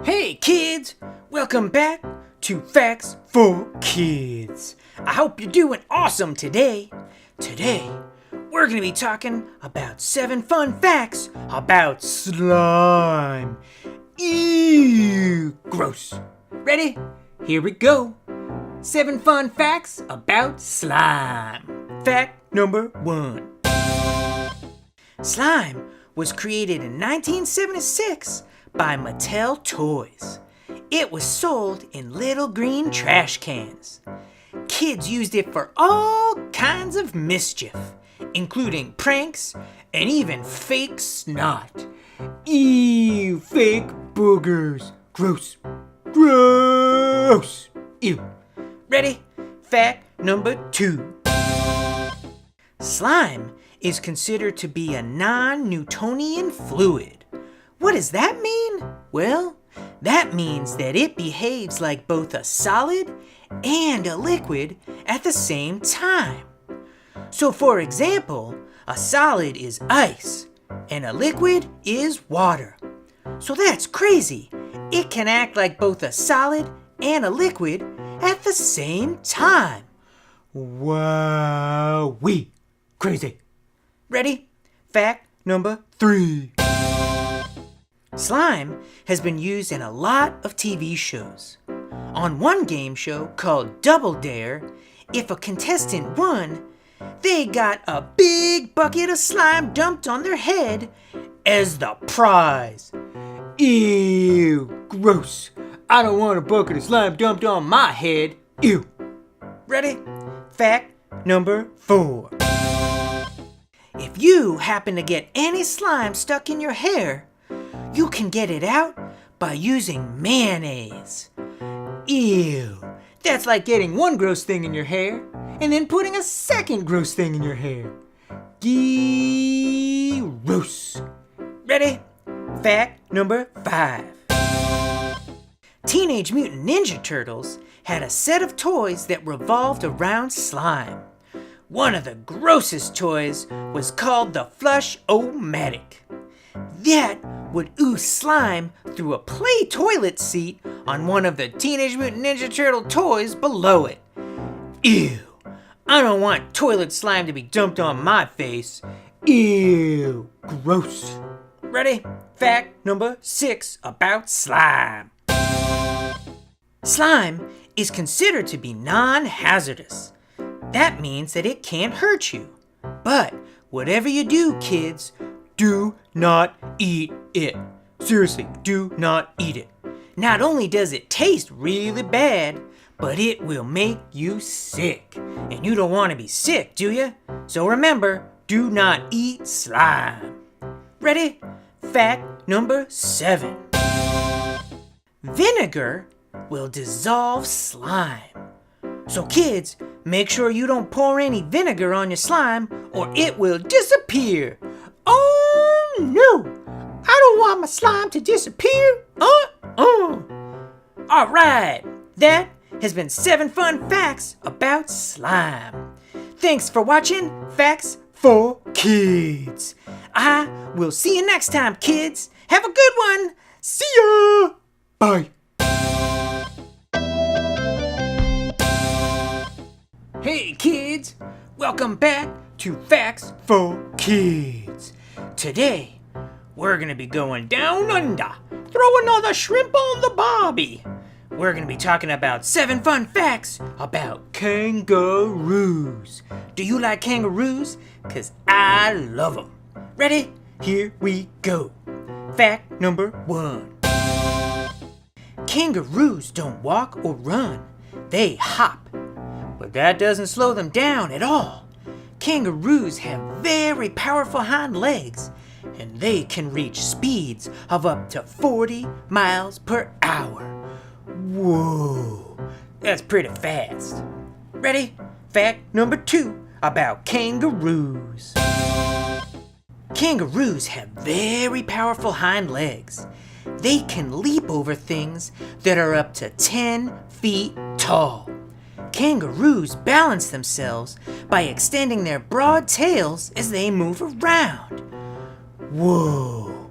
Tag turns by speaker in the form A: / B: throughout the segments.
A: Hey kids, welcome back to Facts for Kids. I hope you're doing awesome today. Today, we're going to be talking about 7 fun facts about slime. Ew, gross. Ready? Here we go. 7 fun facts about slime. Fact number 1. Slime was created in 1976 by Mattel Toys. It was sold in little green trash cans. Kids used it for all kinds of mischief, including pranks and even fake snot. Ew, fake boogers. Gross. Gross. Ew. Ready? Fact number 2. Slime is considered to be a non-Newtonian fluid. What does that mean? Well, that means that it behaves like both a solid and a liquid at the same time. So for example, a solid is ice and a liquid is water. So that's crazy. It can act like both a solid and a liquid at the same time. Wow-wee. Crazy. Ready? Fact number 3. Slime has been used in a lot of TV shows. On one game show called Double Dare, if a contestant won, they got a big bucket of slime dumped on their head as the prize. Ew, gross. I don't want a bucket of slime dumped on my head. Ew. Ready? Fact number 4. If you happen to get any slime stuck in your hair, you can get it out by using mayonnaise. Ew, that's like getting one gross thing in your hair and then putting a second gross thing in your hair. Gross. Ready? Fact number 5. Teenage Mutant Ninja Turtles had a set of toys that revolved around slime. One of the grossest toys was called the Flush-O-Matic. That would ooze slime through a play toilet seat on one of the Teenage Mutant Ninja Turtle toys below it. Ew, I don't want toilet slime to be dumped on my face. Ew, gross. Ready? Fact number 6 about slime. Slime is considered to be non-hazardous. That means that it can't hurt you. But whatever you do, kids, do not eat it. Seriously, do not eat it. Not only does it taste really bad, but it will make you sick. And you don't want to be sick, do you? So remember, do not eat slime. Ready? Fact number 7. Vinegar will dissolve slime. So kids, make sure you don't pour any vinegar on your slime or it will disappear. Oh no! I don't want my slime to disappear. Alright, that has been 7 fun facts about slime. Thanks for watching Facts for Kids. I will see you next time, kids. Have a good one. See ya. Bye. Hey kids, welcome back to Facts for Kids. Today, we're going to be going down under, throw another shrimp on the barbie. We're going to be talking about 7 fun facts about kangaroos. Do you like kangaroos? Because I love them. Ready? Here we go. Fact number 1. Kangaroos don't walk or run. They hop. But that doesn't slow them down at all. Kangaroos have very powerful hind legs, and they can reach speeds of up to 40 miles per hour. Whoa, that's pretty fast. Ready? Fact number 2 about kangaroos. Kangaroos have very powerful hind legs. They can leap over things that are up to 10 feet tall. Kangaroos balance themselves by extending their broad tails as they move around. Whoa!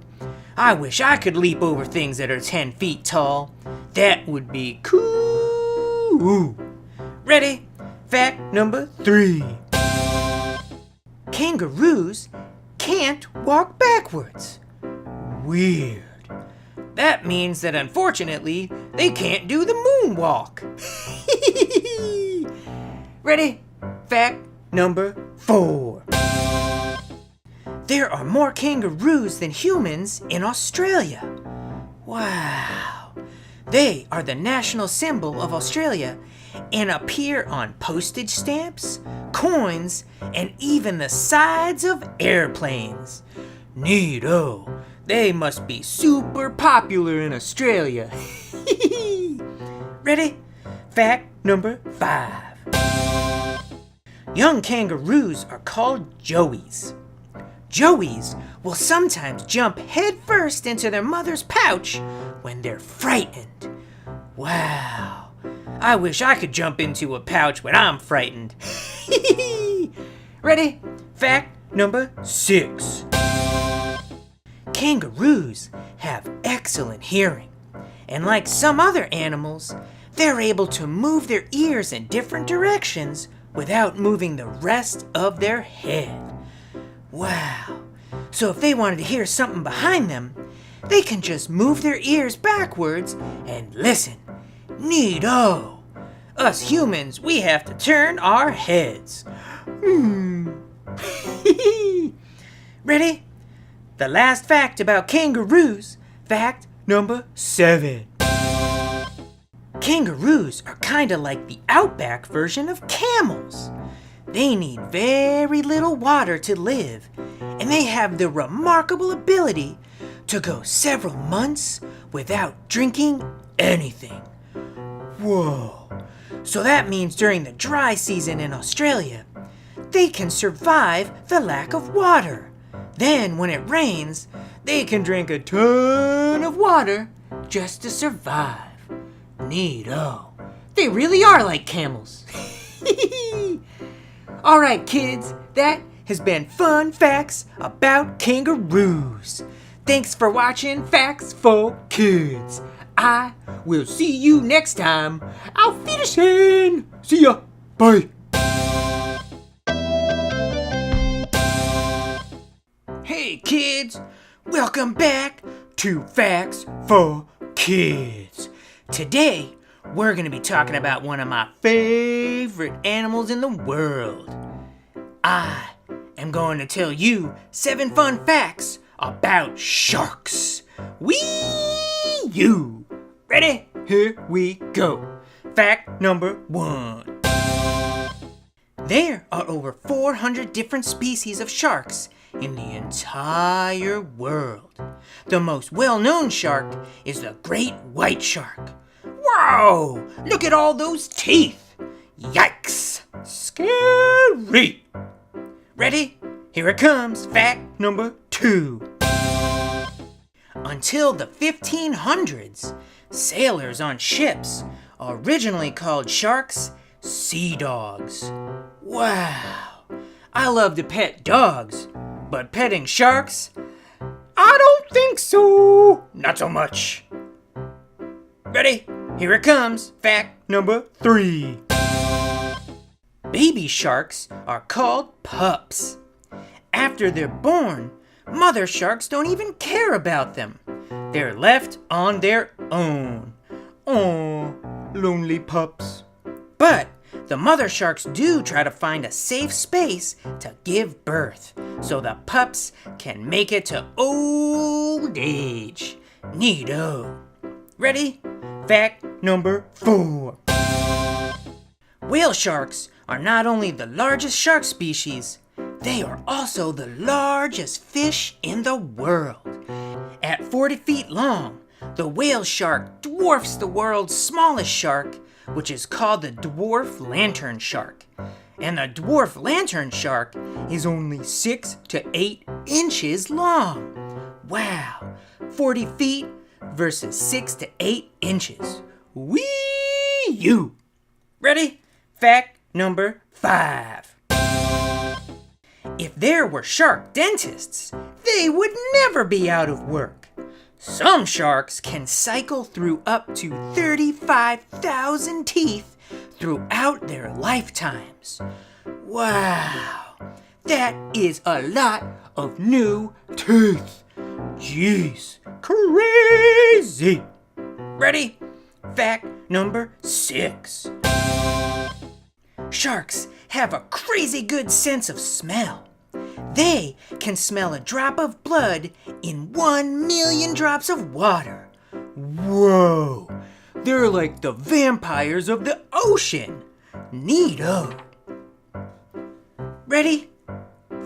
A: I wish I could leap over things that are 10 feet tall. That would be cool. Ready? Fact number 3. Kangaroos can't walk backwards. Weird. That means that unfortunately, they can't do the moonwalk. Ready? Fact number 4. There are more kangaroos than humans in Australia. Wow. They are the national symbol of Australia and appear on postage stamps, coins, and even the sides of airplanes. Neato. They must be super popular in Australia. Ready? Fact number 5. Young kangaroos are called joeys. Joeys will sometimes jump headfirst into their mother's pouch when they're frightened. Wow. I wish I could jump into a pouch when I'm frightened. Ready? Fact number 6. Kangaroos have excellent hearing, and like some other animals, they're able to move their ears in different directions without moving the rest of their head. Wow. So if they wanted to hear something behind them, they can just move their ears backwards and listen. Neato. Us humans, we have to turn our heads. Ready? The last fact about kangaroos, fact number 7. Kangaroos are kinda like the outback version of camels. They need very little water to live, and they have the remarkable ability to go several months without drinking anything. Whoa. So that means during the dry season in Australia, they can survive the lack of water. Then when it rains, they can drink a ton of water just to survive. Neato. They really are like camels. Alright kids, that has been fun facts about kangaroos. Thanks for watching Facts for Kids. I will see you next time. Auf Wiedersehen. See ya. Bye. Hey kids, welcome back to Facts for Kids. Today, we're going to be talking about one of my favorite animals in the world. I am going to tell you 7 fun facts about sharks. Wee-you! Ready? Here we go. Fact number 1. There are over 400 different species of sharks in the entire world. The most well-known shark is the great white shark. Wow! Look at all those teeth! Yikes! Scary! Ready? Here it comes. Fact number 2. Until the 1500s, sailors on ships originally called sharks sea dogs. Wow! I love to pet dogs, but petting sharks? I don't think so. Not so much. Ready? Here it comes. Fact number 3. Baby sharks are called pups. After they're born, mother sharks don't even care about them. They're left on their own. Oh, lonely pups. But the mother sharks do try to find a safe space to give birth, so the pups can make it to old age. Neato. Ready? Fact number 4. Whale sharks are not only the largest shark species, they are also the largest fish in the world. At 40 feet long, the whale shark dwarfs the world's smallest shark, which is called the dwarf lantern shark. And the dwarf lantern shark is only 6 to 8 inches long. Wow, 40 feet versus 6 to 8 inches. Wee-you! Ready? Fact number 5. If there were shark dentists, they would never be out of work. Some sharks can cycle through up to 35,000 teeth throughout their lifetimes. Wow, that is a lot of new teeth. Jeez, crazy. Ready? Fact number 6. Sharks have a crazy good sense of smell. They can smell a drop of blood in 1 million drops of water. Whoa! They're like the vampires of the ocean. Neato. Ready?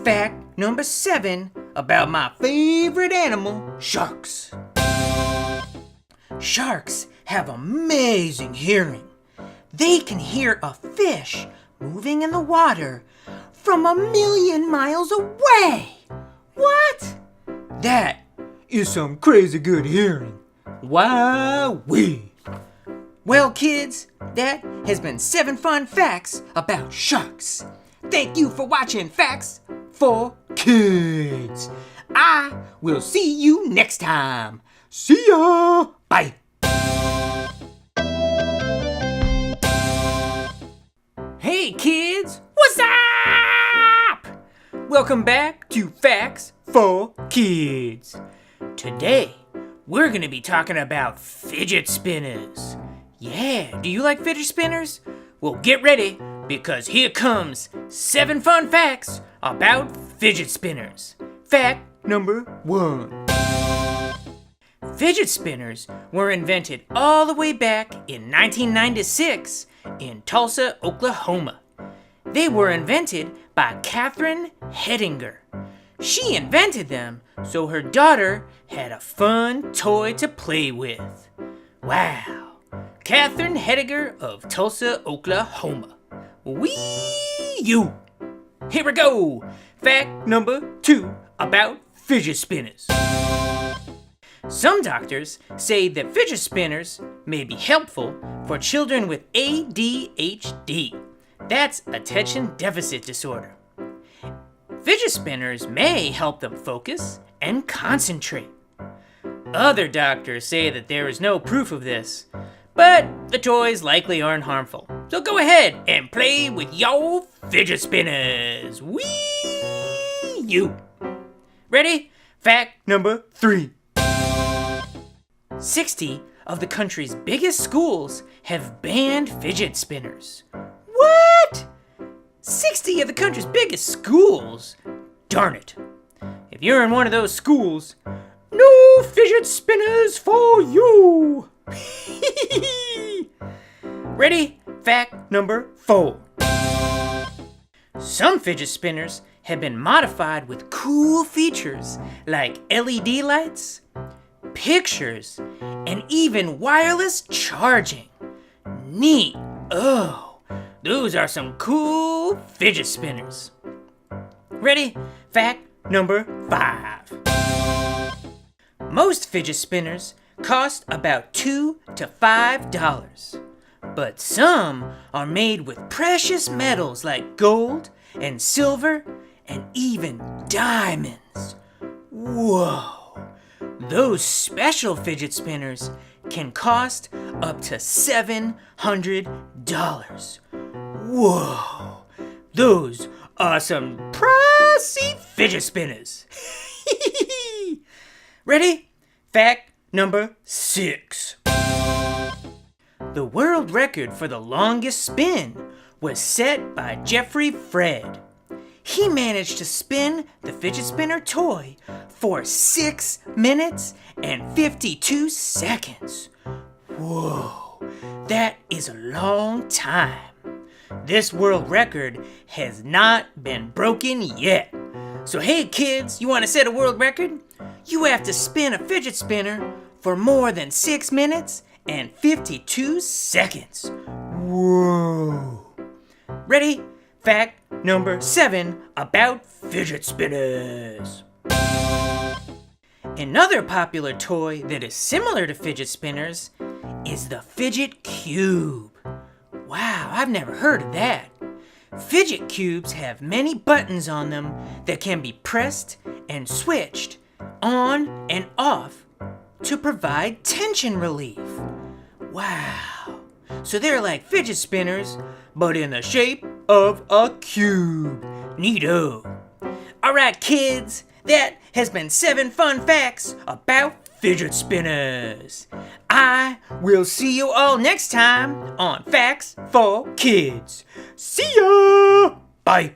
A: Fact number 7 about my favorite animal, sharks. Sharks have amazing hearing. They can hear a fish moving in the water from 1 million miles away. What? That is some crazy good hearing. Wowee. Well, kids, that has been 7 fun facts about sharks. Thank you for watching Facts for Kids. I will see you next time. See ya. Bye. Hey kids, what's up? Welcome back to Facts for Kids. Today, we're going to be talking about fidget spinners. Yeah, do you like fidget spinners? Well, get ready, because here comes 7 fun facts about fidget spinners. Fact number 1. Fidget spinners were invented all the way back in 1996 in Tulsa, Oklahoma. They were invented by Catherine Hedinger. She invented them so her daughter had a fun toy to play with. Wow! Catherine Hedinger of Tulsa, Oklahoma. Wee-you! Here we go! Fact number 2 about fidget spinners. Some doctors say that fidget spinners may be helpful for children with ADHD. That's attention deficit disorder. Fidget spinners may help them focus and concentrate. Other doctors say that there is no proof of this, but the toys likely aren't harmful. So go ahead and play with your fidget spinners. Wee-you! Ready? Fact number 3. 60 of the country's biggest schools have banned fidget spinners. What? 60 of the country's biggest schools? Darn it. If you're in one of those schools, no fidget spinners for you. Ready? Fact number 4. Some fidget spinners have been modified with cool features like LED lights, pictures, and even wireless charging. Neat. Oh, those are some cool fidget spinners. Ready? Fact number 5. Most fidget spinners cost about $2 to $5, but some are made with precious metals like gold and silver and even diamonds. Whoa! Those special fidget spinners can cost up to $700. Whoa! Those are some pricey fidget spinners. Ready? Fact number 6. The world record for the longest spin was set by Jeffrey Fred. He managed to spin the fidget spinner toy for 6 minutes and 52 seconds. Whoa, that is a long time. This world record has not been broken yet. So hey kids, you want to set a world record? You have to spin a fidget spinner for more than 6 minutes and 52 seconds. Whoa. Ready? Fact number 7 about fidget spinners. Another popular toy that is similar to fidget spinners is the fidget cube. Wow, I've never heard of that. Fidget cubes have many buttons on them that can be pressed and switched on and off to provide tension relief. Wow. So they're like fidget spinners, but in the shape of a cube. Neato. Alright, kids, that has been 7 fun facts about fidget spinners. I will see you all next time on Facts for Kids. See ya! Bye.